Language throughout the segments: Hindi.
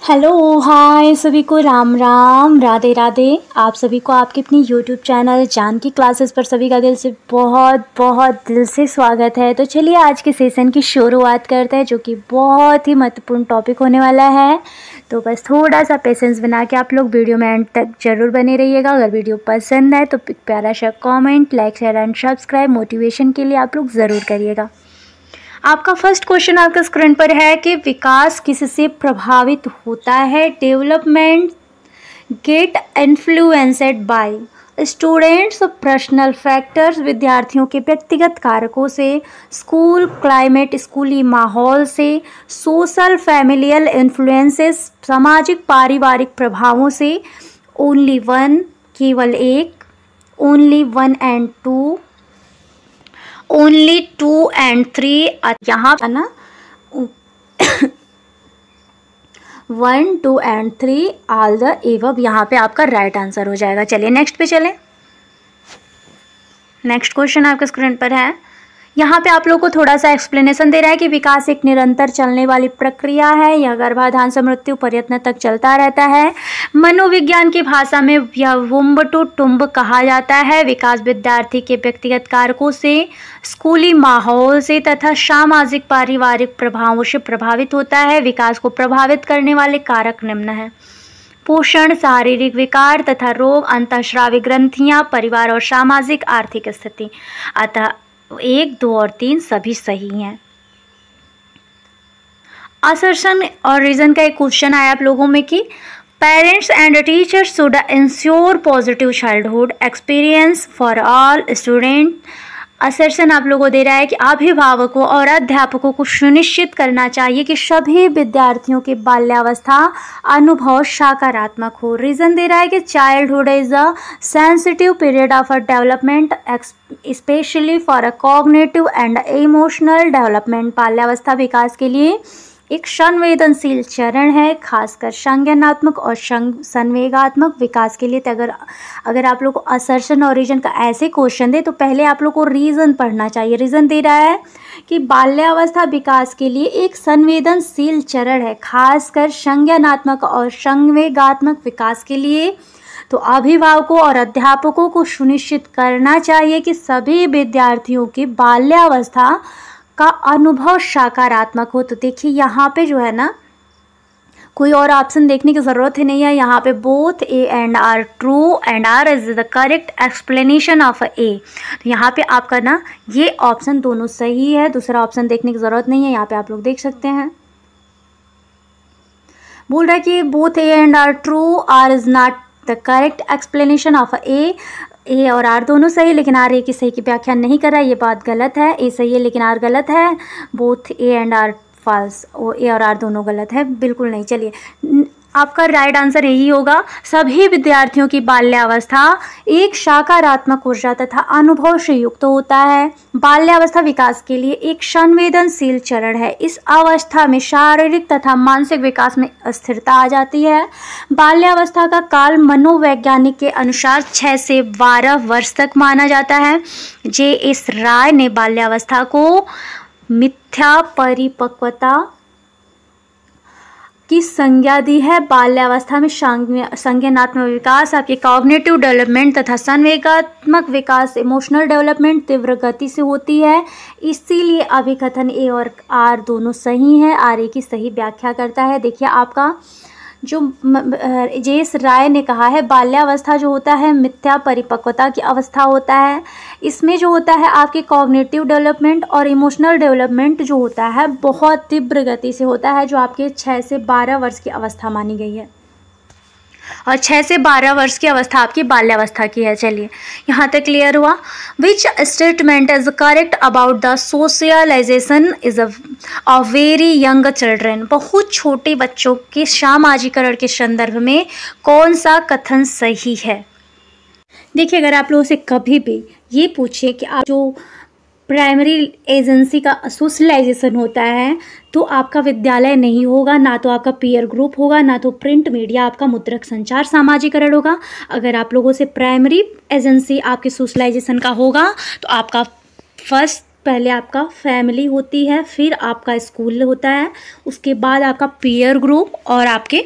हेलो हाय सभी को राम राम राधे राधे। आप सभी को आपके अपनी यूट्यूब चैनल जानकी क्लासेस पर सभी का दिल से बहुत बहुत दिल से स्वागत है। तो चलिए आज के सेशन की शुरुआत करते हैं, जो कि बहुत ही महत्वपूर्ण टॉपिक होने वाला है। तो बस थोड़ा सा पेशेंस बना के आप लोग वीडियो में एंड तक जरूर बने रहिएगा। अगर वीडियो पसंद है तो प्यारा सा comment, like, share and subscribe motivation के लिए आप लोग ज़रूर करिएगा। आपका फर्स्ट क्वेश्चन आपका स्क्रीन पर है कि विकास किससे प्रभावित होता है। Development get influenced by students, personal factors, विद्यार्थियों के व्यक्तिगत कारकों से, स्कूल क्लाइमेट, स्कूली माहौल से, सोशल फैमिलियल इन्फ्लुएंसेस, सामाजिक पारिवारिक प्रभावों से। ओनली वन, केवल एक, only one and two, only 2 and 3। यहाँ पर ना 1, 2 and 3 ऑल द एबव यहाँ पे आपका राइट आंसर हो जाएगा। चलिए नेक्स्ट पे चलें। नेक्स्ट क्वेश्चन आपके स्क्रीन पर है। यहाँ पे आप लोग को थोड़ा सा एक्सप्लेनेशन दे रहा है कि विकास एक निरंतर चलने वाली प्रक्रिया है। यह गर्भाधान से मृत्यु प्रयत्न तक चलता रहता है। मनोविज्ञान की भाषा में यह वुम्ब टू टुम्ब कहा जाता है। विकास विद्यार्थी के व्यक्तिगत कारकों से, स्कूली माहौल से तथा सामाजिक पारिवारिक प्रभावों से प्रभावित होता है। विकास को प्रभावित करने वाले कारक निम्न हैं: पोषण, शारीरिक विकार तथा रोग, अंतःस्रावी ग्रंथियां, परिवार और सामाजिक आर्थिक स्थिति। अतः 1, 2 और 3 सभी सही हैं। असर्शन और रीजन का एक क्वेश्चन आया आप लोगों में कि parents and teachers should ensure positive childhood experience for all student. Assertion आप लोगों को दे रहा है कि अभिभावकों और अध्यापकों को सुनिश्चित करना चाहिए कि सभी विद्यार्थियों के बाल्यावस्था अनुभव सकारात्मक हो। रीज़न दे रहा है कि childhood is a sensitive period of a development specially for a cognitive and emotional development. बाल्यावस्था विकास के लिए एक संवेदनशील चरण है, खासकर संज्ञानात्मक और संवेगात्मक विकास के लिए। तो अगर आप लोग को असर्शन और रीजन का ऐसे क्वेश्चन दे तो पहले आप लोग को रीज़न पढ़ना चाहिए। रीज़न दे रहा है कि बाल्यावस्था विकास के लिए एक संवेदनशील चरण है, खासकर संज्ञानात्मक और संवेगात्मक विकास के लिए। तो अभिभावकों और अध्यापकों को सुनिश्चित करना चाहिए कि सभी विद्यार्थियों की बाल्यावस्था का अनुभव सकारात्मक हो। तो देखिए यहाँ पे जो है ना, कोई और ऑप्शन देखने की ज़रूरत ही नहीं है। यहाँ पे both A and R true and R is the correct explanation of A. तो यहाँ पे आपका ना ये ऑप्शन दोनों सही है, दूसरा ऑप्शन देखने की ज़रूरत नहीं है। यहाँ पे आप लोग देख सकते हैं, बोल रहा है कि both A and R true, R is not the correct explanation of A और आर दोनों सही, लेकिन आर ए की सही की व्याख्या नहीं कर रहा है। ये बात गलत है। ए सही है लेकिन आर गलत है। Both A and R false, A और आर दोनों गलत है, बिल्कुल नहीं। चलिए आपका राइट आंसर यही होगा। सभी विद्यार्थियों की बाल्यावस्था एक सकारात्मक ऊर्जा तथा अनुभव से युक्त होता है। बाल्यावस्था विकास के लिए एक संवेदनशील चरण है। इस अवस्था में शारीरिक तथा मानसिक विकास में स्थिरता आ जाती है। बाल्यावस्था का काल मनोवैज्ञानिक के अनुसार 6 से 12 वर्ष तक माना जाता है। जे.एस. राय ने बाल्यावस्था को मिथ्या परिपक्वता की संज्ञा दी है। बाल्यावस्था में संज्ञानात्मक विकास, आपके कॉग्निटिव डेवलपमेंट तथा संवेगात्मक विकास, इमोशनल डेवलपमेंट तीव्र गति से होती है। इसीलिए अभिकथन ए और आर दोनों सही हैं। आर ए की सही व्याख्या करता है। देखिए आपका जो जे.एस. राय ने कहा है, बाल्यावस्था जो होता है मिथ्या परिपक्वता की अवस्था होता है। इसमें जो होता है आपके कॉग्निटिव डेवलपमेंट और इमोशनल डेवलपमेंट जो होता है बहुत तीव्र गति से होता है, जो आपके 6 से 12 वर्ष की अवस्था मानी गई है। और 6 से 12 वर्ष की अवस्था आपकी बाल्यावस्था की है। चलिए यहाँ तक क्लियर हुआ। Which statement is correct about the socialization is of very young children. बहुत छोटे बच्चों के सामाजिकरण के संदर्भ में कौन सा कथन सही है। देखिए अगर आप लोगों से कभी भी ये पूछे कि आप जो प्राइमरी एजेंसी का सोशलाइजेशन होता है तो आपका विद्यालय नहीं होगा, ना तो आपका पीयर ग्रुप होगा, ना तो प्रिंट मीडिया आपका मुद्रक संचार सामाजिकरण होगा। अगर आप लोगों से प्राइमरी एजेंसी आपके सोशलाइजेशन का होगा तो आपका फर्स्ट पहले आपका फैमिली होती है, फिर आपका स्कूल होता है, उसके बाद आपका पीयर ग्रुप और आपके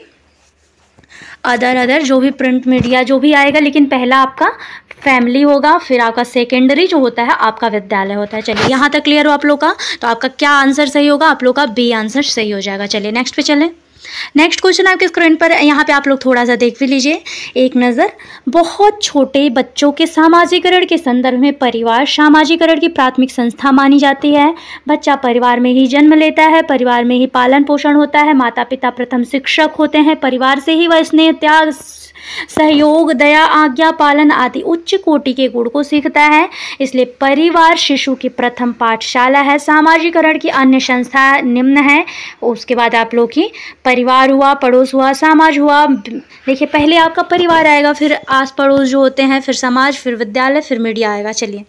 अदर जो भी प्रिंट मीडिया जो भी आएगा, लेकिन पहला आपका फैमिली होगा, फिर आपका सेकेंडरी जो होता है आपका विद्यालय होता है। चलिए यहाँ तक क्लियर हो आप लोग का। तो आपका क्या आंसर सही होगा? आप लोग का बी आंसर सही हो जाएगा। चलिए नेक्स्ट पे चलें। नेक्स्ट क्वेश्चन आपके स्क्रीन पर, यहाँ पे आप लोग थोड़ा सा देख भी लीजिए एक नज़र। बहुत छोटे बच्चों के सामाजिकरण के संदर्भ में परिवार सामाजिकरण की प्राथमिक संस्था मानी जाती है। बच्चा परिवार में ही जन्म लेता है, परिवार में ही पालन पोषण होता है, माता पिता प्रथम शिक्षक होते हैं, परिवार से ही वह स्नेह, त्याग, सहयोग, दया, आज्ञा पालन आदि उच्च कोटि के गुण को सीखता है। इसलिए परिवार शिशु की प्रथम पाठशाला है। सामाजिकरण की अन्य संस्था निम्न है। उसके बाद आप लोग की परिवार हुआ, पड़ोस हुआ, समाज हुआ। देखिए पहले आपका परिवार आएगा, फिर आस पड़ोस जो होते हैं, फिर समाज, फिर विद्यालय, फिर मीडिया आएगा। चलिए,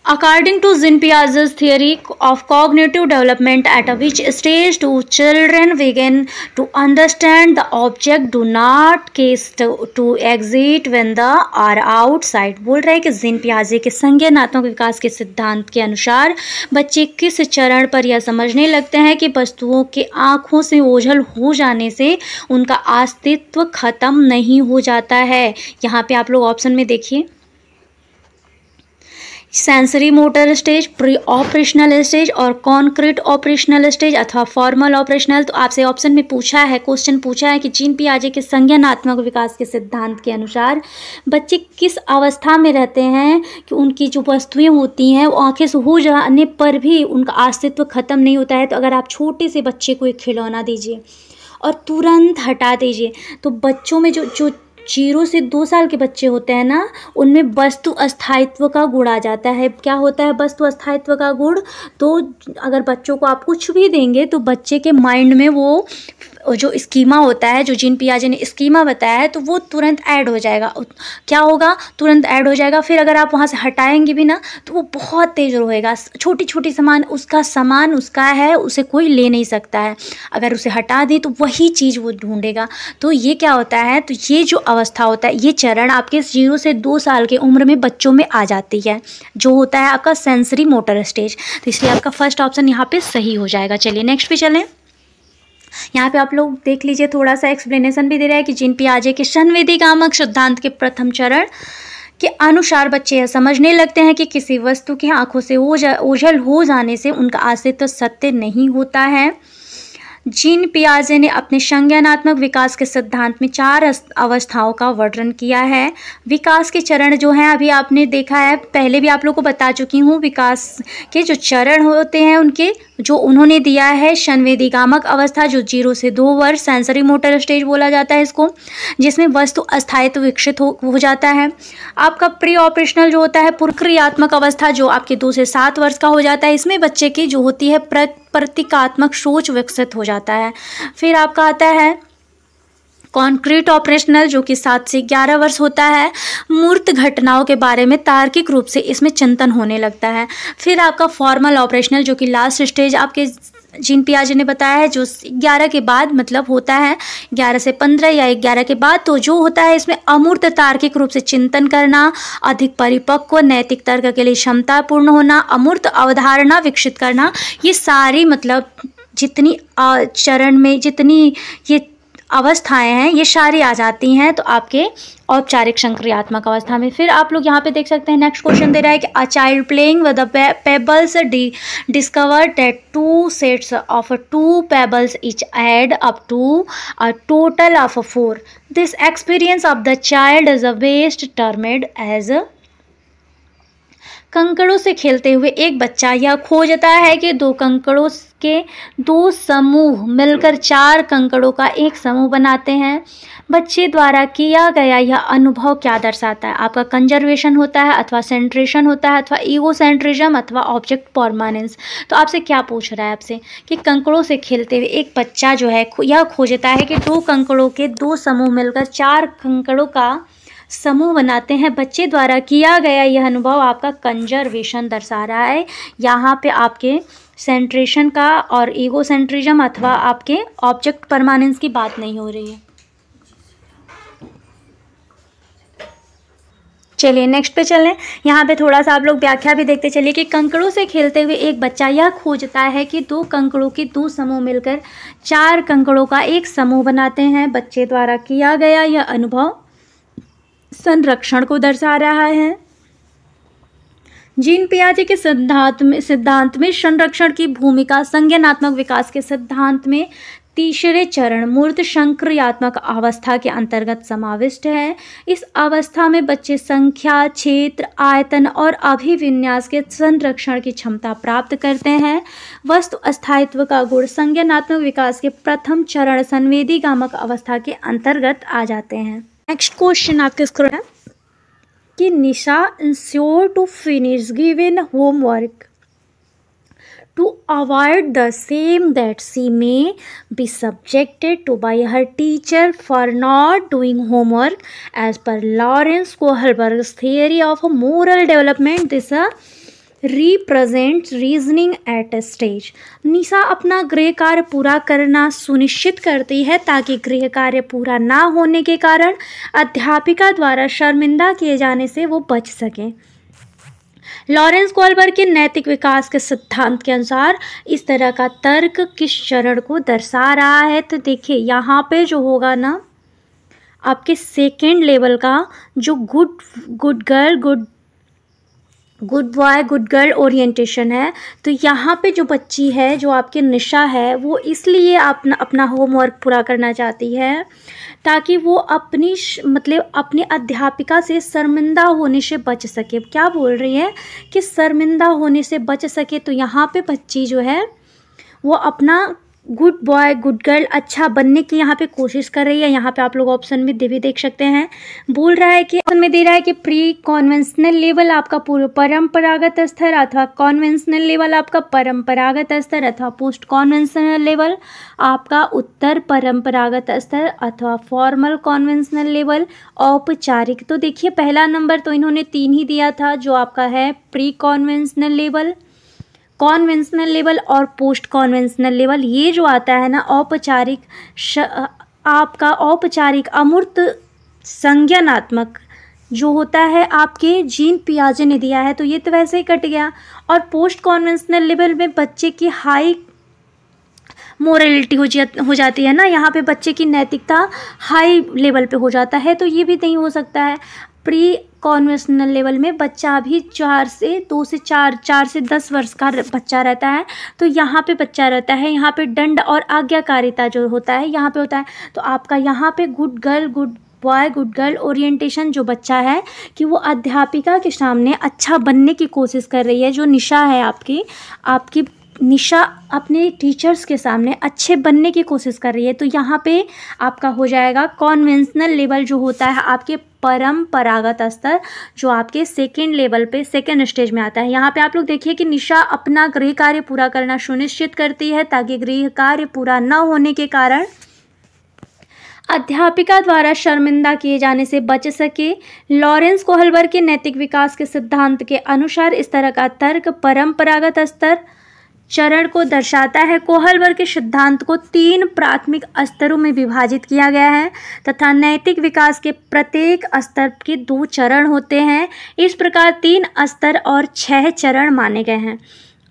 according to Jean Piaget's theory of cognitive development, at which stage do children begin to understand the object, do not case to exit when the are outside। बोल रहे हैं कि जीन पियाजे के संज्ञानात्मक विकास के सिद्धांत के अनुसार बच्चे किस चरण पर यह समझने लगते हैं कि वस्तुओं के आँखों से ओझल हो जाने से उनका अस्तित्व खत्म नहीं हो जाता है। यहाँ पे आप लोग ऑप्शन में देखिए, sensory motor stage, pre operational stage और कॉन्क्रीट ऑपरेशनल स्टेज अथवा फॉर्मल ऑपरेशनल। तो आपसे ऑप्शन में पूछा है, क्वेश्चन पूछा है कि जीन पियाजे के संज्ञानात्मक विकास के सिद्धांत के अनुसार बच्चे किस अवस्था में रहते हैं कि उनकी जो वस्तुएं होती हैं वो आंखें से हो जाने पर भी उनका अस्तित्व खत्म नहीं होता है। तो अगर आप छोटे से बच्चे को एक खिलौना दीजिए और तुरंत हटा दीजिए, तो बच्चों में जो 0 से 2 साल के बच्चे होते हैं ना, उनमें वस्तु अस्थायित्व का गुण आ जाता है। क्या होता है वस्तु अस्थायित्व का गुण? तो अगर बच्चों को आप कुछ भी देंगे तो बच्चे के माइंड में वो जो स्कीमा होता है, जो जीन पियाजे ने स्कीमा बताया है, तो वो तुरंत ऐड हो जाएगा। क्या होगा? तुरंत ऐड हो जाएगा। फिर अगर आप वहाँ से हटाएंगे भी ना तो वो बहुत तेज रहेगा। छोटी छोटी सामान उसका है, उसे कोई ले नहीं सकता है। अगर उसे हटा दें तो वही चीज़ वो ढूंढेगा। तो ये क्या होता है? तो ये जो अवस्था होता है, ये चरण आपके 0 से 2 साल की उम्र में बच्चों में आ जाती है, जो होता है आपका सेंसरी मोटर स्टेज। तो इसलिए आपका फर्स्ट ऑप्शन यहाँ पे सही हो जाएगा। चलिए नेक्स्ट पे चलें। यहाँ पे आप लोग देख लीजिए, थोड़ा सा एक्सप्लेनेशन भी दे रहा है कि जीन पियाजे के संवेदीगामक सिद्धांत के प्रथम चरण के अनुसार बच्चे यह समझने लगते हैं कि किसी वस्तु की आंखों से ओझल हो जाने से उनका अस्तित्व सत्य नहीं होता है। जीन पियाजे ने अपने संज्ञानात्मक विकास के सिद्धांत में 4 अवस्थाओं का वर्णन किया है। विकास के चरण जो हैं अभी आपने देखा है, पहले भी आप लोग को बता चुकी हूँ। विकास के जो चरण होते हैं उनके जो उन्होंने दिया है, संवेदीगामक अवस्था जो 0 से 2 वर्ष, सेंसरी मोटर स्टेज बोला जाता है इसको, जिसमें वस्तु अस्थायित्व विकसित हो जाता है। आपका प्री ऑपरेशनल जो होता है, प्रक्रियात्मक अवस्था जो आपके 2 से 7 वर्ष का हो जाता है। इसमें बच्चे की जो होती है प्रतीकात्मक सोच विकसित हो जाता है। फिर आपका आता है कॉन्क्रीट ऑपरेशनल जो कि 7 से 11 वर्ष होता है। मूर्त घटनाओं के बारे में तार्किक रूप से इसमें चिंतन होने लगता है। फिर आपका फॉर्मल ऑपरेशनल जो कि लास्ट स्टेज आपके जीन पियाजे ने बताया है, जो 11 के बाद मतलब होता है 11 से 15 या 11 के बाद। तो जो होता है इसमें अमूर्त तार्किक रूप से चिंतन करना, अधिक परिपक्व नैतिक तर्क के लिए क्षमता पूर्ण होना, अमूर्त अवधारणा विकसित करना, ये सारी मतलब जितनी चरण में जितनी ये अवस्थाएं हैं ये सारी आ जाती हैं तो आपके औपचारिक संक्रियात्मक अवस्था में। फिर आप लोग यहाँ पे देख सकते हैं, नेक्स्ट क्वेश्चन दे रहा है कि a child playing with the pebbles discover that 2 sets of 2 pebbles each add up to a total of 4। This experience of the child is a best termed as. कंकड़ों से खेलते हुए एक बच्चा यह खोजता है कि 2 कंकड़ों के 2 समूह मिलकर 4 कंकड़ों का एक समूह बनाते हैं। बच्चे द्वारा किया गया यह अनुभव क्या दर्शाता है? आपका कंजर्वेशन होता है अथवा सेंट्रेशन होता है अथवा ईगोसेंट्रिज्म अथवा ऑब्जेक्ट परमानेंस। तो आपसे क्या पूछ रहा है आपसे कि कंकड़ों से खेलते हुए एक बच्चा जो है यह खोजता है कि 2 कंकड़ों के 2 समूह मिलकर 4 कंकड़ों का समूह बनाते हैं। बच्चे द्वारा किया गया यह अनुभव आपका कंजर्वेशन दर्शा रहा है। यहाँ पे आपके सेंट्रेशन का और ईगोसेंट्रिज्म अथवा आपके ऑब्जेक्ट परमानेंस की बात नहीं हो रही है। चलिए नेक्स्ट पे चलें। यहाँ पे थोड़ा सा आप लोग व्याख्या भी देखते चलिए कि कंकड़ों से खेलते हुए एक बच्चा यह खोजता है कि दो कंकड़ों के दो समूह मिलकर 4 कंकड़ों का एक समूह बनाते हैं। बच्चे द्वारा किया गया यह अनुभव संरक्षण को दर्शा रहा है। जीन पियाजे के सिद्धांत में संरक्षण की भूमिका संज्ञानात्मक विकास के सिद्धांत में तीसरे चरण मूर्त संक्रियात्मक अवस्था के अंतर्गत समाविष्ट है। इस अवस्था में बच्चे संख्या, क्षेत्र, आयतन और अभिविन्यास के संरक्षण की क्षमता प्राप्त करते हैं। वस्तु अस्थायित्व का गुण संज्ञानात्मक विकास के प्रथम चरण संवेदीगामक अवस्था के अंतर्गत आ जाते हैं। नेक्स्ट क्वेश्चन आपके स्क्रीन है कि Nisha ensure to finish given homework to avoid the same that she may be subjected to by her teacher for not doing homework. As per Lawrence Kohlberg's theory of moral development, this represents reasoning at a stage. निशा अपना गृह कार्य पूरा करना सुनिश्चित करती है ताकि गृह कार्य पूरा ना होने के कारण अध्यापिका द्वारा शर्मिंदा किए जाने से वो बच सकें। लॉरेंस कोहलबर्ग के नैतिक विकास के सिद्धांत के अनुसार इस तरह का तर्क किस चरण को दर्शा रहा है? तो देखिए यहाँ पे जो होगा ना आपके सेकेंड लेवल का जो good boy good girl orientation है, तो यहाँ पे जो बच्ची है जो आपकी निशा है वो इसलिए अपना होमवर्क पूरा करना चाहती है ताकि वो अपनी अध्यापिका से शर्मिंदा होने से बच सके। क्या बोल रही है कि शर्मिंदा होने से बच सके, तो यहाँ पे बच्ची जो है वो अपना गुड बॉय गुड गर्ल अच्छा बनने की यहाँ पे कोशिश कर रही है। यहाँ पे आप लोग ऑप्शन में भी देख सकते हैं, बोल रहा है कि ऑप्शन में दे रहा है कि प्री कॉन्वेंशनल लेवल आपका पूर्व परंपरागत स्तर अथवा कॉन्वेंशनल लेवल आपका परंपरागत स्तर अथवा पोस्ट कॉन्वेंशनल लेवल आपका उत्तर परंपरागत स्तर अथवा फॉर्मल कॉन्वेंशनल लेवल औपचारिक। तो देखिए पहला नंबर तो इन्होंने 3 ही दिया था जो आपका है pre conventional level, conventional level और पोस्ट कॉन्वेंशनल लेवल। ये जो आता है ना औपचारिक आपका औपचारिक अमूर्त संज्ञानात्मक जो होता है आपके जीन पियाजे ने दिया है, तो ये तो वैसे ही कट गया। और पोस्ट कॉन्वेंशनल लेवल में बच्चे की हाई मोरलिटी हो जाती है ना, यहाँ पे बच्चे की नैतिकता हाई लेवल पे हो जाता है, तो ये भी नहीं हो सकता है। प्री कॉन्वेंशनल लेवल में बच्चा भी 4 से 10 वर्ष का बच्चा रहता है, तो यहाँ पे बच्चा रहता है, यहाँ पे दंड और आज्ञाकारिता जो होता है यहाँ पे होता है। तो आपका यहाँ पे good boy good girl orientation जो बच्चा है कि वो अध्यापिका के सामने अच्छा बनने की कोशिश कर रही है। जो निशा है आपकी निशा अपने टीचर्स के सामने अच्छे बनने की कोशिश कर रही है, तो यहाँ पे आपका हो जाएगा कॉन्वेंशनल लेवल जो होता है आपके परंपरागत स्तर जो आपके सेकेंड लेवल पे सेकेंड स्टेज में आता है। यहाँ पे आप लोग देखिए कि निशा अपना गृह कार्य पूरा करना सुनिश्चित करती है ताकि गृह कार्य पूरा न होने के कारण अध्यापिका द्वारा शर्मिंदा किए जाने से बच सके। लॉरेंस कोहलबर्ग के नैतिक विकास के सिद्धांत के अनुसार इस तरह का तर्क परंपरागत स्तर चरण को दर्शाता है। कोहलबर्ग के सिद्धांत को 3 प्राथमिक स्तरों में विभाजित किया गया है तथा नैतिक विकास के प्रत्येक स्तर के 2 चरण होते हैं। इस प्रकार 3 स्तर और 6 चरण माने गए हैं।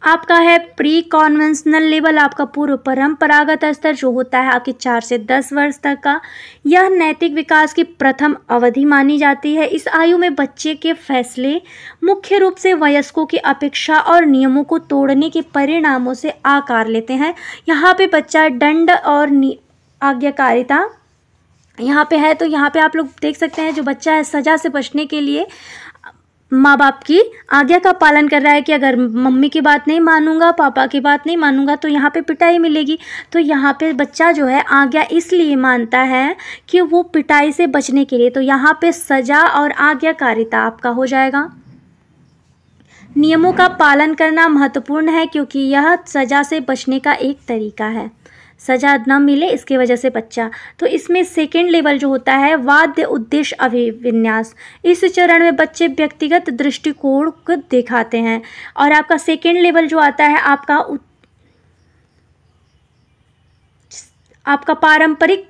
आपका है प्री कॉन्वेंशनल लेवल, आपका पूर्व परंपरागत स्तर जो होता है आपके 4 से 10 वर्ष तक का। यह नैतिक विकास की प्रथम अवधि मानी जाती है। इस आयु में बच्चे के फैसले मुख्य रूप से वयस्कों की अपेक्षा और नियमों को तोड़ने के परिणामों से आकार लेते हैं। यहाँ पे बच्चा दंड और आज्ञाकारिता यहाँ पे है, तो यहाँ पे आप लोग देख सकते हैं जो बच्चा है सजा से बचने के लिए माँ बाप की आज्ञा का पालन कर रहा है कि अगर मम्मी की बात नहीं मानूंगा, पापा की बात नहीं मानूंगा तो यहाँ पे पिटाई मिलेगी। तो यहाँ पे बच्चा जो है आज्ञा इसलिए मानता है कि वो पिटाई से बचने के लिए, तो यहाँ पे सजा और आज्ञाकारिता आपका हो जाएगा। नियमों का पालन करना महत्वपूर्ण है क्योंकि यह सजा से बचने का एक तरीका है, सजा न मिले इसकी वजह से बच्चा। तो इसमें सेकेंड लेवल जो होता है वाद्य उद्देश्य अभिविन्यास, इस चरण में बच्चे व्यक्तिगत दृष्टिकोण को दिखाते हैं। और आपका सेकेंड लेवल जो आता है आपका पारंपरिक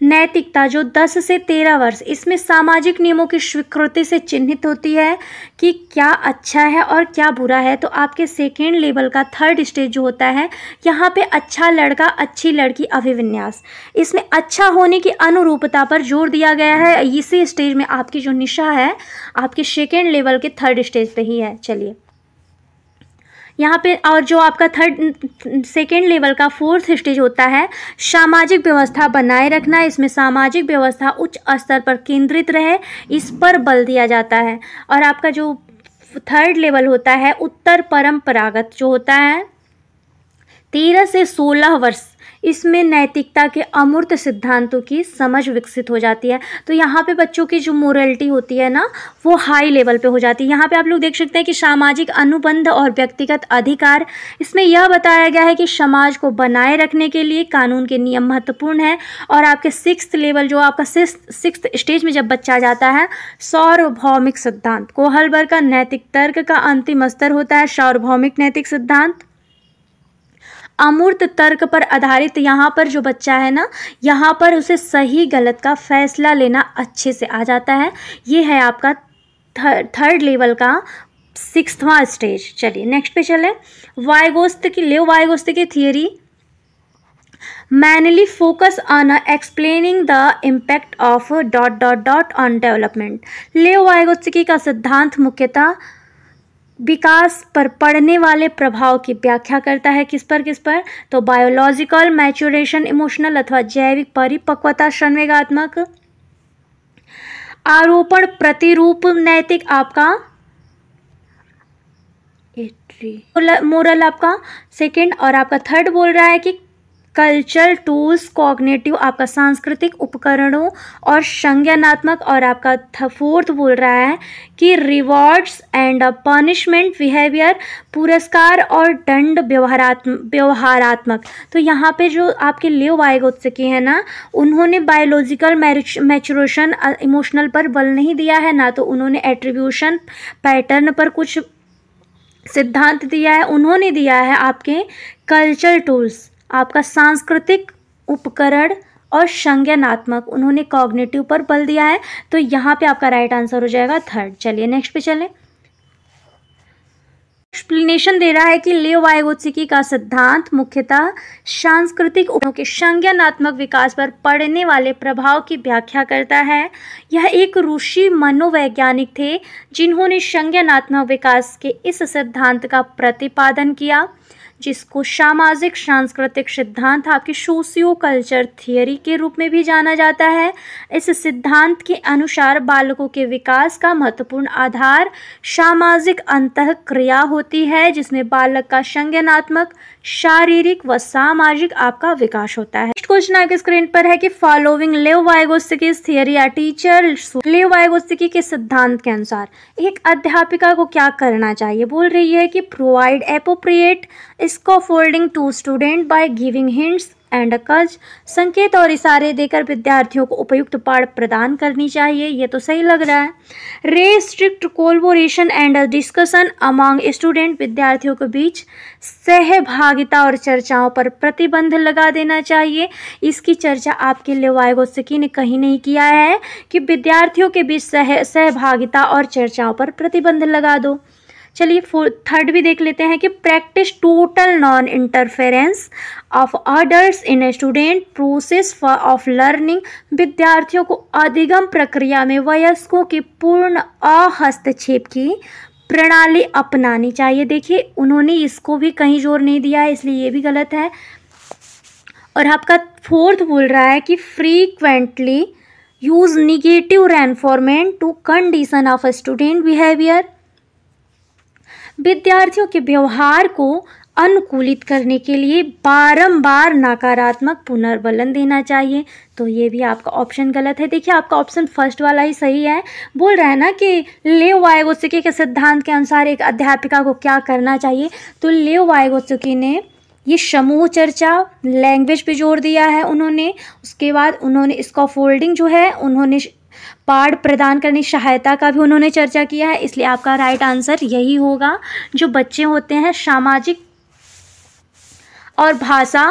नैतिकता जो 10 से 13 वर्ष, इसमें सामाजिक नियमों की स्वीकृति से चिन्हित होती है कि क्या अच्छा है और क्या बुरा है। तो आपके सेकेंड लेवल का थर्ड स्टेज जो होता है, यहाँ पे अच्छा लड़का अच्छी लड़की अभिविन्यास, इसमें अच्छा होने की अनुरूपता पर जोर दिया गया है। इसी स्टेज में आपकी जो निशा है आपके सेकेंड लेवल के थर्ड स्टेज पे ही है। चलिए यहाँ पे, और जो आपका सेकेंड लेवल का फोर्थ स्टेज होता है सामाजिक व्यवस्था बनाए रखना, इसमें सामाजिक व्यवस्था उच्च स्तर पर केंद्रित रहे, इस पर बल दिया जाता है। और आपका जो थर्ड लेवल होता है उत्तर परंपरागत जो होता है 13 से 16 वर्ष, इसमें नैतिकता के अमूर्त सिद्धांतों की समझ विकसित हो जाती है। तो यहाँ पे बच्चों की जो मोरलिटी होती है ना वो हाई लेवल पे हो जाती है। यहाँ पे आप लोग देख सकते हैं कि सामाजिक अनुबंध और व्यक्तिगत अधिकार, इसमें यह बताया गया है कि समाज को बनाए रखने के लिए कानून के नियम महत्वपूर्ण है। और आपके सिक्स्थ लेवल जो आपका सिक्स्थ स्टेज में जब बच्चा जाता है, सार्वभौमिक सिद्धांत, कोहलबर्ग का नैतिक तर्क का अंतिम स्तर होता है सार्वभौमिक नैतिक सिद्धांत, अमूर्त तर्क पर आधारित। यहाँ पर जो बच्चा है ना, यहाँ पर उसे सही गलत का फैसला लेना अच्छे से आ जाता है। ये है आपका थर्ड लेवल का 6वां स्टेज। चलिए नेक्स्ट पे चले। लेव Vygotsky theory mainly focus on explaining the impact of ... on development। लेव वाइगोत्स्की का सिद्धांत मुख्यतः विकास पर पड़ने वाले प्रभाव की व्याख्या करता है। किस पर? तो बायोलॉजिकल मैच्योरेशन, इमोशनल अथवा जैविक परिपक्वता, संवेगात्मक, आरोपण प्रतिरूप, नैतिक आपका मोरल आपका सेकंड, और आपका थर्ड बोल रहा है कि कल्चरल टूल्स, कॉग्निटिव आपका सांस्कृतिक उपकरणों और संज्ञानात्मक, और आपका फोर्थ बोल रहा है कि रिवॉर्ड्स एंड पनिशमेंट बिहेवियर, पुरस्कार और दंड व्यवहारात्मक। तो यहाँ पे जो आपके लेव वाइगोत्स्की है ना, उन्होंने बायोलॉजिकल मैच्योरेशन, इमोशनल पर बल नहीं दिया है ना, तो उन्होंने एट्रीब्यूशन पैटर्न पर कुछ सिद्धांत दिया है। उन्होंने दिया है आपके कल्चरल टूल्स, आपका सांस्कृतिक उपकरण और संज्ञानात्मक, उन्होंने कॉग्निटिव पर बल दिया है। तो यहाँ पे आपका राइट आंसर हो जाएगा थर्ड। चलिए नेक्स्ट पे चलें। एक्सप्लेनेशन दे रहा है कि लेव वाइगोत्स्की का सिद्धांत मुख्यतः सांस्कृतिक उपकरणों के संज्ञानात्मक विकास पर पड़ने वाले प्रभाव की व्याख्या करता है। यह एक रूसी मनोवैज्ञानिक थे जिन्होंने संज्ञानात्मक विकास के इस सिद्धांत का प्रतिपादन किया, जिसको सामाजिक सांस्कृतिक सिद्धांत आपकी सोशियो कल्चर थियरी के रूप में भी जाना जाता है। इस सिद्धांत के अनुसार बालकों के विकास का महत्वपूर्ण आधार सामाजिक अंतःक्रिया होती है, जिसमें बालक का संज्ञानात्मक, शारीरिक व सामाजिक आपका विकास होता है। नेक्स्ट क्वेश्चन आपके स्क्रीन पर है कि फॉलोइंग लेव वाइगोत्स्की थियरी या टीचर, लेव वाइगोत्स्की के सिद्धांत के अनुसार एक अध्यापिका को क्या करना चाहिए। बोल रही है कि provide appropriate scaffolding to student by giving hints and cues, संकेत और इशारे देकर विद्यार्थियों को उपयुक्त पाठ प्रदान करनी चाहिए। ये तो सही लग रहा है। Restrict collaboration and discussion among student, विद्यार्थियों के बीच सहभागिता और चर्चाओं पर प्रतिबंध लगा देना चाहिए। इसकी चर्चा आपके लेव वाइगोत्स्की ने कहीं नहीं किया है कि विद्यार्थियों के बीच सहभागिता और चर्चाओं पर प्रतिबंध लगा दो। चलिए थर्ड भी देख लेते हैं कि practice total non interference of adults in student process of learning, विद्यार्थियों को अधिगम प्रक्रिया में वयस्कों के पूर्ण अहस्तक्षेप की प्रणाली अपनानी चाहिए। देखिए उन्होंने इसको भी कहीं जोर नहीं दिया है, इसलिए ये भी गलत है। और आपका फोर्थ बोल रहा है कि frequently use negative reinforcement to condition of student behaviour, विद्यार्थियों के व्यवहार को अनुकूलित करने के लिए बारंबार नकारात्मक पुनर्बलन देना चाहिए। तो ये भी आपका ऑप्शन गलत है। देखिए आपका ऑप्शन फर्स्ट वाला ही सही है। बोल रहा है ना कि लेव वाइगोत्स्की के सिद्धांत के अनुसार एक अध्यापिका को क्या करना चाहिए। तो लेव वाइगोत्स्की ने ये समूह चर्चा, लैंग्वेज पे जोर दिया है उन्होंने। उसके बाद उन्होंने स्कैफोल्डिंग जो है, उन्होंने पाठ प्रदान करने सहायता का भी उन्होंने चर्चा किया है। इसलिए आपका राइट आंसर यही होगा। जो बच्चे होते हैं सामाजिक और भाषा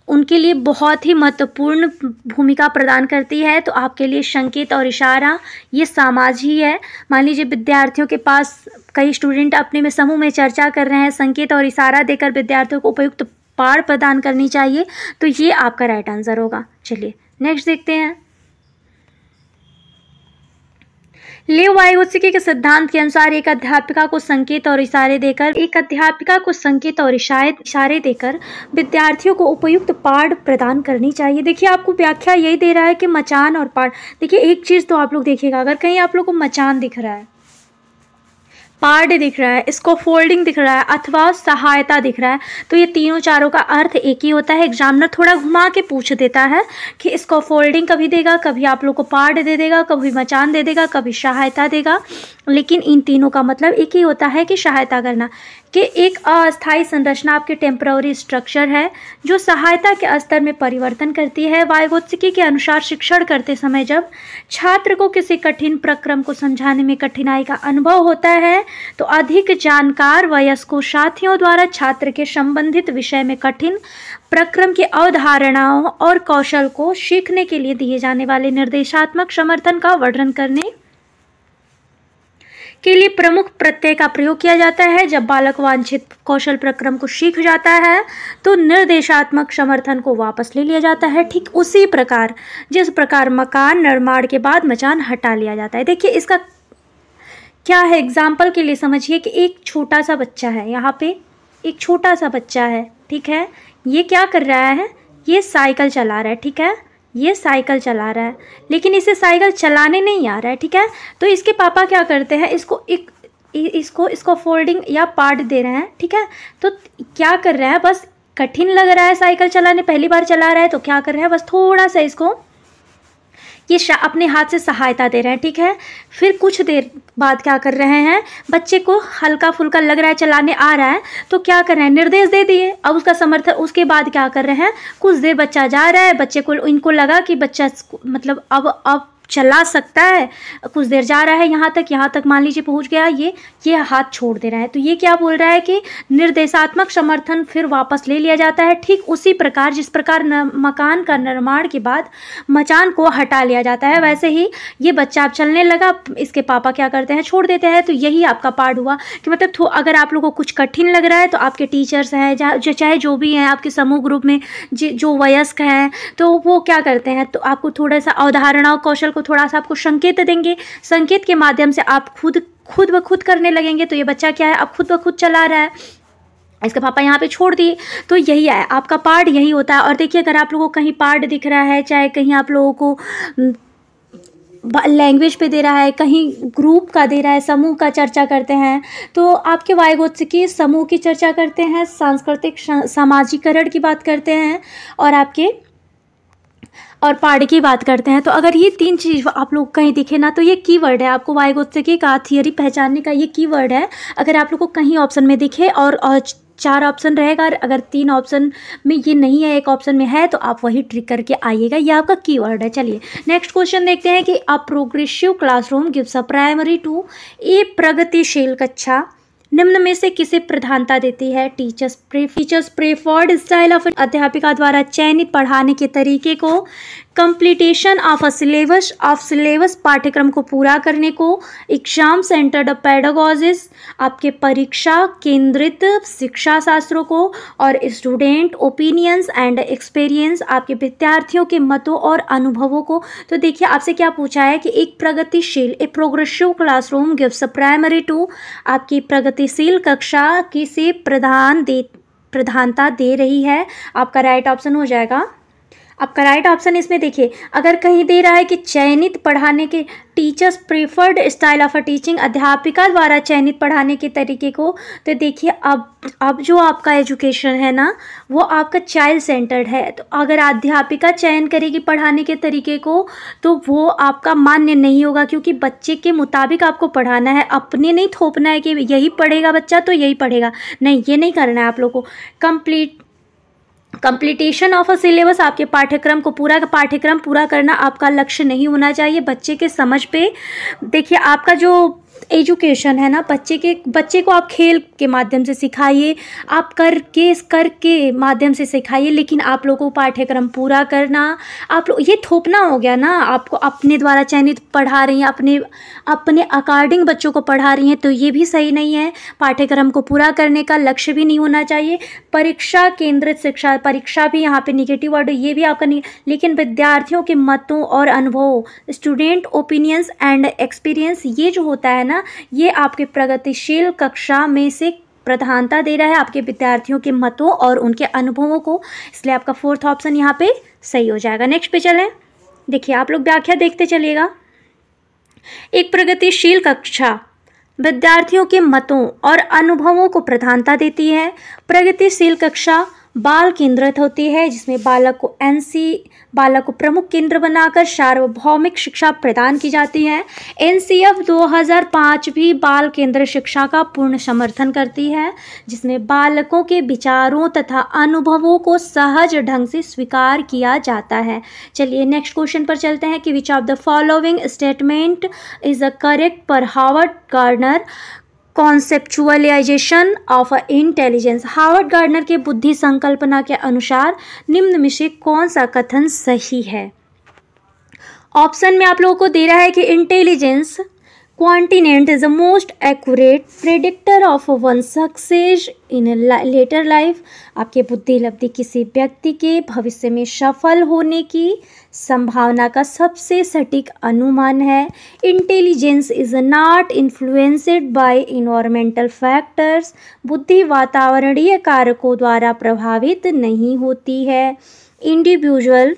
उनके लिए बहुत ही महत्वपूर्ण भूमिका प्रदान करती है। तो आपके लिए संकेत और इशारा ये सामाजी ही है। मान लीजिए विद्यार्थियों के पास कई स्टूडेंट अपने में समूह में चर्चा कर रहे हैं, संकेत और इशारा देकर विद्यार्थियों को उपयुक्त पाठ प्रदान करनी चाहिए। तो ये आपका राइट आंसर होगा। चलिए नेक्स्ट देखते हैं। लेव वाइगोत्स्की के सिद्धांत के अनुसार एक अध्यापिका को संकेत और इशारे देकर विद्यार्थियों को उपयुक्त पाठ प्रदान करनी चाहिए। देखिए आपको व्याख्या यही दे रहा है कि मचान और पाठ। देखिए एक चीज़ तो आप लोग देखिएगा, अगर कहीं आप लोग को मचान दिख रहा है, पार्ट दिख रहा है, इसको फोल्डिंग दिख रहा है अथवा सहायता दिख रहा है, तो ये तीनों चारों का अर्थ एक ही होता है। एग्जामिनर थोड़ा घुमा के पूछ देता है कि इसको फोल्डिंग कभी देगा, कभी आप लोग को पार्ट दे देगा, कभी मचान दे देगा, कभी सहायता देगा, लेकिन इन तीनों का मतलब एक ही होता है कि सहायता करना। कि एक अस्थायी संरचना आपकी टेम्पररी स्ट्रक्चर है जो सहायता के स्तर में परिवर्तन करती है। वाइगोत्स्की के अनुसार शिक्षण करते समय जब छात्र को किसी कठिन प्रक्रम को समझाने में कठिनाई का अनुभव होता है तो अधिक जानकार वयस्कों साथियों द्वारा छात्र के संबंधित विषय में कठिन प्रक्रम की अवधारणाओं और कौशल को सीखने के लिए दिए जाने वाले निर्देशात्मक समर्थन का वर्णन करने के लिए प्रमुख प्रत्यय का प्रयोग किया जाता है। जब बालक वांछित कौशल प्रक्रम को सीख जाता है तो निर्देशात्मक समर्थन को वापस ले लिया जाता है। ठीक उसी प्रकार जिस प्रकार मकान निर्माण के बाद मचान हटा लिया जाता है। देखिए इसका क्या है, एग्जाम्पल के लिए समझिए कि एक छोटा सा बच्चा है, यहाँ पे एक छोटा सा बच्चा है, ठीक है, ये क्या कर रहा है, ये साइकिल चला रहा है, ठीक है, ये साइकिल चला रहा है, लेकिन इसे साइकिल चलाने नहीं आ रहा है, ठीक है। तो इसके पापा क्या करते हैं, इसको फोल्डिंग या पार्ट दे रहे हैं, ठीक है। तो क्या कर रहा है, बस कठिन लग रहा है साइकिल चलाने, पहली बार चला रहा है, तो क्या कर रहा है, बस थोड़ा सा इसको ये अपने हाथ से सहायता दे रहे हैं, ठीक है। फिर कुछ देर बाद क्या कर रहे हैं, बच्चे को हल्का फुल्का लग रहा है, चलाने आ रहा है, तो क्या कर रहे हैं, निर्देश दे दिए, अब उसका समर्थन। उसके बाद क्या कर रहे हैं, कुछ देर बच्चा जा रहा है, बच्चे को इनको लगा कि बच्चा मतलब अब चला सकता है, कुछ देर जा रहा है, यहाँ तक मान लीजिए पहुँच गया, ये हाथ छोड़ दे रहा है। तो ये क्या बोल रहा है कि निर्देशात्मक समर्थन फिर वापस ले लिया जाता है। ठीक उसी प्रकार जिस प्रकार मकान का निर्माण के बाद मचान को हटा लिया जाता है, वैसे ही ये बच्चा अब चलने लगा, इसके पापा क्या करते हैं, छोड़ देते हैं। तो यही आपका पार्ट हुआ कि मतलब अगर आप लोगों को कुछ कठिन लग रहा है तो आपके टीचर्स हैं, चाहे जो भी हैं आपके समूह ग्रुप में जो वयस्क हैं, तो वो क्या करते हैं, तो आपको थोड़ा सा अवधारणा और कौशल को थोड़ा सा आपको संकेत देंगे, संकेत के माध्यम से आप खुद ब खुद करने लगेंगे। तो ये बच्चा क्या है, अब खुद ब खुद चला रहा है, इसका पापा यहाँ पे छोड़ दिए। तो यही है आपका पार्ट, यही होता है। और देखिए अगर आप लोगों को कहीं पार्ट दिख रहा है, चाहे कहीं आप लोगों को लैंग्वेज पे दे रहा है, कहीं ग्रुप का दे रहा है, समूह का चर्चा करते हैं, तो आपके वाइगोत्स्की समूह की चर्चा करते हैं, सांस्कृतिक सामाजिकरण की बात करते हैं और पार्ट की बात करते हैं। तो अगर ये तीन चीज़ आप लोग कहीं दिखे ना, तो ये कीवर्ड है आपको वाइगोत्स्की का थियरी पहचानने का, ये कीवर्ड है। अगर आप लोग को कहीं ऑप्शन में दिखे और 4 ऑप्शन रहेगा, अगर 3 ऑप्शन में ये नहीं है, एक ऑप्शन में है, तो आप वही ट्रिक करके आइएगा, ये आपका कीवर्ड है। चलिए नेक्स्ट क्वेश्चन देखते हैं कि a progressive classroom gives a primary to ए प्रगतिशील कक्षा निम्न में से किसे प्रधानता देती है। टीचर्स प्रेफर्ड स्टाइल ऑफ अध्यापिका द्वारा चयनित पढ़ाने के तरीके को, कंप्लीटेशन ऑफ सिलेबस पाठ्यक्रम को पूरा करने को, एग्जाम सेंटर्ड पेडागोजिस आपके परीक्षा केंद्रित शिक्षा शास्त्रों को, और स्टूडेंट ओपिनियंस एंड एक्सपीरियंस आपके विद्यार्थियों के मतों और अनुभवों को। तो देखिए आपसे क्या पूछा है कि एक प्रगतिशील progressive classroom gives a primary to आपकी प्रगतिशील कक्षा किसे प्रधानता दे रही है। आपका राइट ऑप्शन हो जाएगा, आपका राइट ऑप्शन इसमें देखिए अगर कहीं दे रहा है कि चयनित पढ़ाने के, teachers preferred style of a teaching अध्यापिका द्वारा चयनित पढ़ाने के तरीके को, तो देखिए अब जो आपका एजुकेशन है ना वो आपका चाइल्ड सेंटर्ड है। तो अगर अध्यापिका चयन करेगी पढ़ाने के तरीके को तो वो आपका मान्य नहीं होगा, क्योंकि बच्चे के मुताबिक आपको पढ़ाना है, अपने नहीं थोपना है कि यही पढ़ेगा बच्चा तो यही पढ़ेगा, नहीं, ये नहीं करना है आप लोग को। कंप्लीटेशन ऑफ अ सिलेबस आपके पाठ्यक्रम पूरा करना आपका लक्ष्य नहीं होना चाहिए। बच्चे के समझ पे देखिए आपका जो एजुकेशन है ना, बच्चे को आप खेल के माध्यम से सिखाइए, आप करके माध्यम से सिखाइए, लेकिन आप लोगों को पाठ्यक्रम पूरा करना, आप लोग ये थोपना हो गया ना। आपको अपने द्वारा चयनित पढ़ा रही हैं, अपने अकॉर्डिंग बच्चों को पढ़ा रही हैं, तो ये भी सही नहीं है। पाठ्यक्रम को पूरा करने का लक्ष्य भी नहीं होना चाहिए। परीक्षा केंद्रित शिक्षा, परीक्षा भी यहाँ पे निगेटिव वर्ड, ये भी आपका नहीं, लेकिन विद्यार्थियों के मतों और अनुभवों, स्टूडेंट ओपिनियंस एंड एक्सपीरियंस, ये जो होता है ना, ये आपके प्रगतिशील कक्षा में से प्रधानता दे रहा है आपके विद्यार्थियों के मतों और उनके अनुभवों को, इसलिए आपका फोर्थ ऑप्शन यहाँ पे सही हो जाएगा। नेक्स्ट पे चलें, देखिए आप लोग व्याख्या देखते चलिएगा। एक प्रगतिशील कक्षा विद्यार्थियों के मतों और अनुभवों को प्रधानता देती है। प्रगतिशील कक्षा बाल केंद्रित होती है, जिसमें बालक को प्रमुख केंद्र बनाकर सार्वभौमिक शिक्षा प्रदान की जाती है। NCF 2005 भी बाल केंद्र शिक्षा का पूर्ण समर्थन करती है, जिसमें बालकों के विचारों तथा अनुभवों को सहज ढंग से स्वीकार किया जाता है। चलिए नेक्स्ट क्वेश्चन पर चलते हैं कि which of the following statement is a correct per Harvard Gardner conceptualization of intelligence. Harvard Gardner के बुद्धि संकल्पना के अनुसार निम्न में से कौन सा कथन सही है? ऑप्शन में आप लोगों को दे रहा है कि intelligence quotient is the most accurate predictor of one success in later life. आपके बुद्धि लब्धि किसी व्यक्ति के भविष्य में सफल होने की संभावना का सबसे सटीक अनुमान है। Intelligence is not influenced by environmental factors. बुद्धि वातावरणीय कारकों द्वारा प्रभावित नहीं होती है। Individual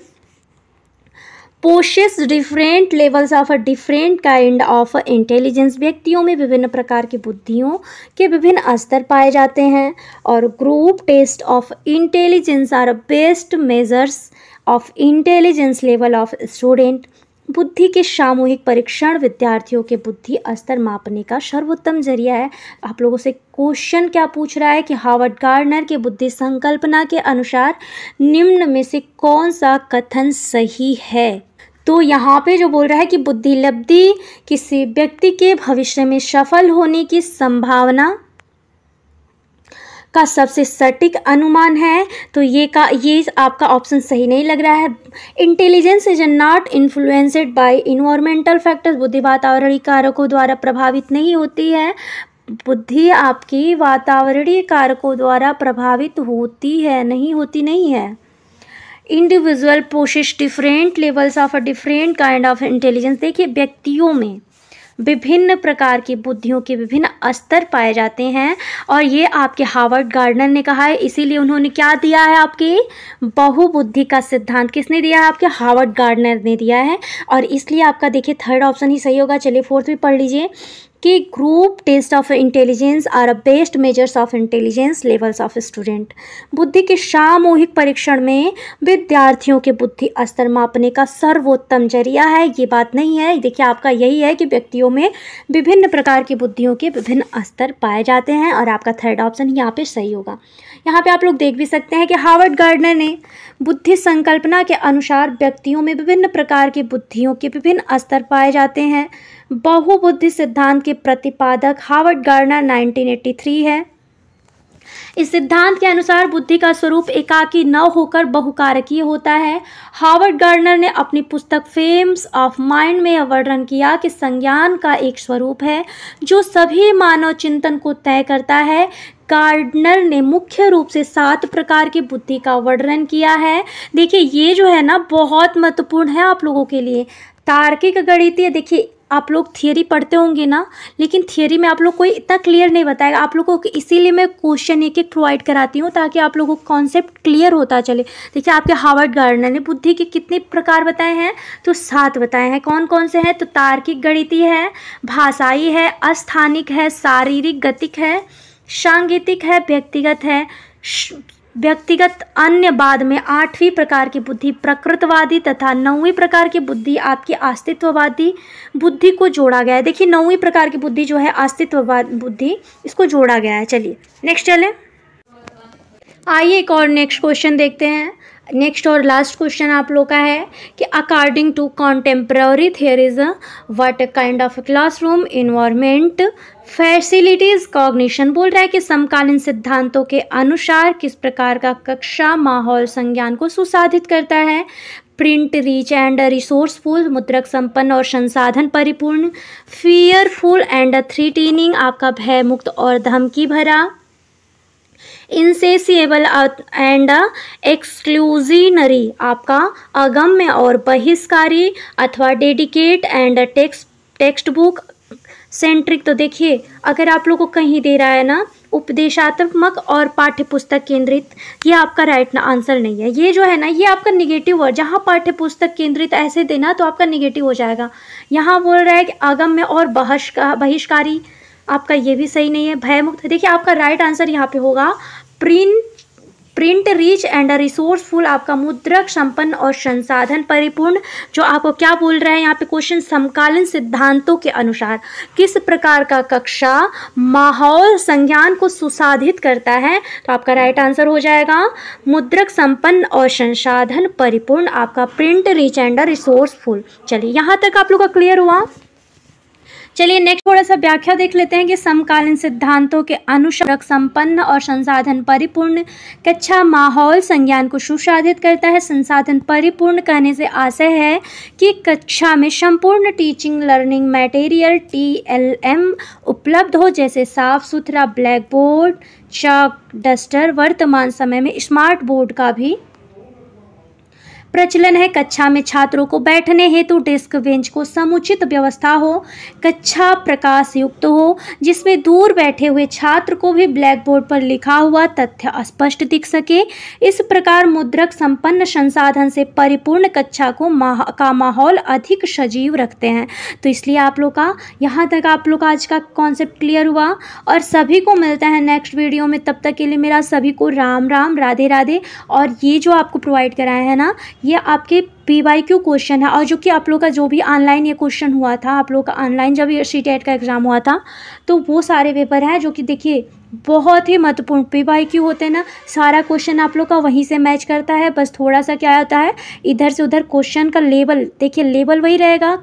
possess different levels of a different kind of intelligence. व्यक्तियों में विभिन्न प्रकार की बुद्धियों के विभिन्न स्तर पाए जाते हैं। और group test of intelligence are best measures of intelligence level of student. बुद्धि के सामूहिक परीक्षण विद्यार्थियों के बुद्धि स्तर मापने का सर्वोत्तम जरिया है। आप लोगों से क्वेश्चन क्या पूछ रहा है कि हार्वर्ड गार्डनर के बुद्धि संकल्पना के अनुसार निम्न में से कौन सा कथन सही है? तो यहाँ पे जो बोल रहा है कि बुद्धि लब्धि किसी व्यक्ति के भविष्य में सफल होने की संभावना का सबसे सटीक अनुमान है, तो ये आपका ऑप्शन सही नहीं लग रहा है। Intelligence is not influenced by environmental factors. बुद्धि वातावरणीय कारकों द्वारा प्रभावित नहीं होती है। बुद्धि आपकी वातावरणीय कारकों द्वारा प्रभावित होती है, नहीं है। Individual possess different levels of a different kind of intelligence. देखिए व्यक्तियों में विभिन्न प्रकार की बुद्धियों के विभिन्न स्तर पाए जाते हैं, और ये आपके हार्वर्ड गार्डनर ने कहा है। इसीलिए उन्होंने क्या दिया है, आपके बहुबुद्धि का सिद्धांत किसने दिया है? आपके हार्वर्ड गार्डनर ने दिया है। और इसलिए आपका देखिए थर्ड ऑप्शन ही सही होगा। चलिए फोर्थ भी पढ़ लीजिए कि group test of intelligence are best measures of intelligence levels of student. बुद्धि के सामूहिक परीक्षण में विद्यार्थियों के बुद्धि स्तर मापने का सर्वोत्तम जरिया है। ये बात नहीं है। देखिए आपका यही है कि व्यक्तियों में विभिन्न प्रकार की बुद्धियों के विभिन्न स्तर पाए जाते हैं, और आपका थर्ड ऑप्शन यहाँ पे सही होगा। यहाँ पे आप लोग देख भी सकते हैं कि हार्वर्ड गार्डनर ने बुद्धि संकल्पना के अनुसार व्यक्तियों में विभिन्न प्रकार की बुद्धियों के विभिन्न स्तर पाए जाते हैं। बहुबुद्धि सिद्धांत के प्रतिपादक हार्वर्ड गार्डनर 1983 है। इस सिद्धांत के अनुसार बुद्धि का स्वरूप एकाकी न होकर बहुकारकीय होता है। हार्वर्ड गार्डनर ने अपनी पुस्तक फेम्स ऑफ माइंड में वर्णन किया कि संज्ञान का एक स्वरूप है जो सभी मानव चिंतन को तय करता है। गार्डनर ने मुख्य रूप से 7 प्रकार की बुद्धि का वर्णन किया है। देखिए ये जो है ना बहुत महत्वपूर्ण है आप लोगों के लिए। तार्किक गणितीय, देखिए आप लोग थियरी पढ़ते होंगे ना, लेकिन थियरी में आप लोग कोई इतना क्लियर नहीं बताएगा आप लोगों को, इसीलिए मैं क्वेश्चन एक प्रोवाइड कराती हूँ ताकि आप लोगों को कॉन्सेप्ट क्लियर होता चले। देखिए आपके हार्वर्ड गार्डनर ने बुद्धि के कितने प्रकार बताए हैं? तो 7 बताए हैं। कौन कौन से हैं? तो तार्किक गणितीय है, भाषाई है, अस्थानिक है, शारीरिक गतिक है, सांगीतिक है, व्यक्तिगत है, व्यक्तिगत अन्य। बाद में 8वीं प्रकार की बुद्धि प्रकृतवादी तथा 9वीं प्रकार की बुद्धि आपकी अस्तित्ववादी बुद्धि को जोड़ा गया है। देखिए 9वीं प्रकार की बुद्धि जो है अस्तित्ववाद बुद्धि, इसको जोड़ा गया है। चलिए नेक्स्ट चलें। आइए एक और नेक्स्ट क्वेश्चन देखते हैं। नेक्स्ट और लास्ट क्वेश्चन आप लोग का है कि according to contemporary theories what kind of classroom environment facilities cognition बोल रहा है कि समकालीन सिद्धांतों के अनुसार किस प्रकार का कक्षा माहौल संज्ञान को सुसाधित करता है। प्रिंट रिच एंड रिसोर्सफुल, मुद्रक संपन्न और संसाधन परिपूर्ण, फियरफुल एंड थ्रीटनिंग, आपका भय मुक्त और धमकी भरा, इंसेसिएबल एंड एक्सक्लूजनरी, आपका अगम्य और बहिष्कारी, अथवा dedicate and text book centric. तो देखिए अगर आप लोगों को कहीं दे रहा है ना उपदेशात्मक और पाठ्य पुस्तक केंद्रित, ये आपका राइट आंसर नहीं है। ये जो है ना ये आपका निगेटिव वर्ड, जहाँ पाठ्य पुस्तक केंद्रित ऐसे देना तो आपका निगेटिव हो जाएगा। यहाँ बोल रहा है कि अगम्य और बहिष्कारी, आपका ये भी सही नहीं है। भयमुक्त, देखिए आपका राइट आंसर यहाँ पे होगा प्रिंट रिच एंड रिसोर्सफुल, आपका मुद्रक संपन्न और संसाधन परिपूर्ण। जो आपको क्या बोल रहा है यहाँ पे क्वेश्चन, समकालीन सिद्धांतों के अनुसार किस प्रकार का कक्षा माहौल संज्ञान को सुसाधित करता है, तो आपका राइट आंसर हो जाएगा मुद्रक संपन्न और संसाधन परिपूर्ण, आपका प्रिंट रिच एंड रिसोर्सफुल। चलिए यहाँ तक आप लोग का क्लियर हुआ। चलिए नेक्स्ट थोड़ा सा व्याख्या देख लेते हैं कि समकालीन सिद्धांतों के अनुसार संपन्न और संसाधन परिपूर्ण कक्षा माहौल संज्ञान को सुसाधित करता है। संसाधन परिपूर्ण कहने से आशय है कि कक्षा में संपूर्ण टीचिंग लर्निंग मटेरियल TLM उपलब्ध हो, जैसे साफ सुथरा ब्लैक बोर्ड, चॉक, डस्टर। वर्तमान समय में स्मार्ट बोर्ड का भी प्रचलन है। कक्षा में छात्रों को बैठने हेतु डेस्क बेंच को समुचित व्यवस्था हो, कक्षा प्रकाश युक्त हो, जिसमें दूर बैठे हुए छात्र को भी ब्लैक बोर्ड पर लिखा हुआ तथ्य स्पष्ट दिख सके। इस प्रकार मुद्रक संपन्न संसाधन से परिपूर्ण कक्षा को का माहौल अधिक सजीव रखते हैं। तो इसलिए आप लोग का यहाँ तक आप लोग का आज का कॉन्सेप्ट क्लियर हुआ और सभी को मिलता है नेक्स्ट वीडियो में। तब तक के लिए मेरा सभी को राम राम, राधे राधे। और ये जो आपको प्रोवाइड कराया है ना, ये आपके PYQ क्वेश्चन है और जो कि आप लोग का जो भी ऑनलाइन ये क्वेश्चन हुआ था, आप लोग का ऑनलाइन जब ये CTET का एग्ज़ाम हुआ था तो वो सारे पेपर हैं जो कि देखिए बहुत ही महत्वपूर्ण PYQ होते हैं ना। सारा क्वेश्चन आप लोग का वहीं से मैच करता है, बस थोड़ा सा क्या होता है इधर से उधर क्वेश्चन का लेवल, देखिए लेवल वही रहेगा,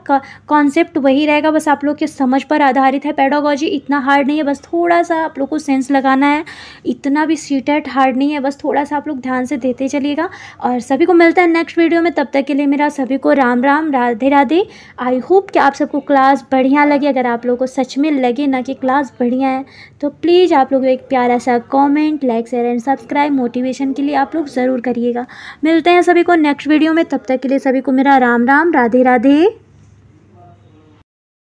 कॉन्सेप्ट वही रहेगा, बस आप लोग के समझ पर आधारित है। पेडागोजी इतना हार्ड नहीं है, बस थोड़ा सा आप लोग को सेंस लगाना है। इतना भी CTET हार्ड नहीं है, बस थोड़ा सा आप लोग ध्यान से देते चलिएगा। और सभी को मिलता है नेक्स्ट वीडियो में, तब तक के लिए मेरा सभी को राम राम, राधे राधे। आई होप कि आप सबको क्लास बढ़िया लगे। अगर आप लोगों को सच में लगे ना कि क्लास बढ़िया है तो प्लीज़ आप लोग एक प्यारा सा comment, like, share and subscribe motivation के लिए आप लोग ज़रूर करिएगा। मिलते हैं सभी को नेक्स्ट वीडियो में, तब तक के लिए सभी को मेरा राम राम, राधे राधे।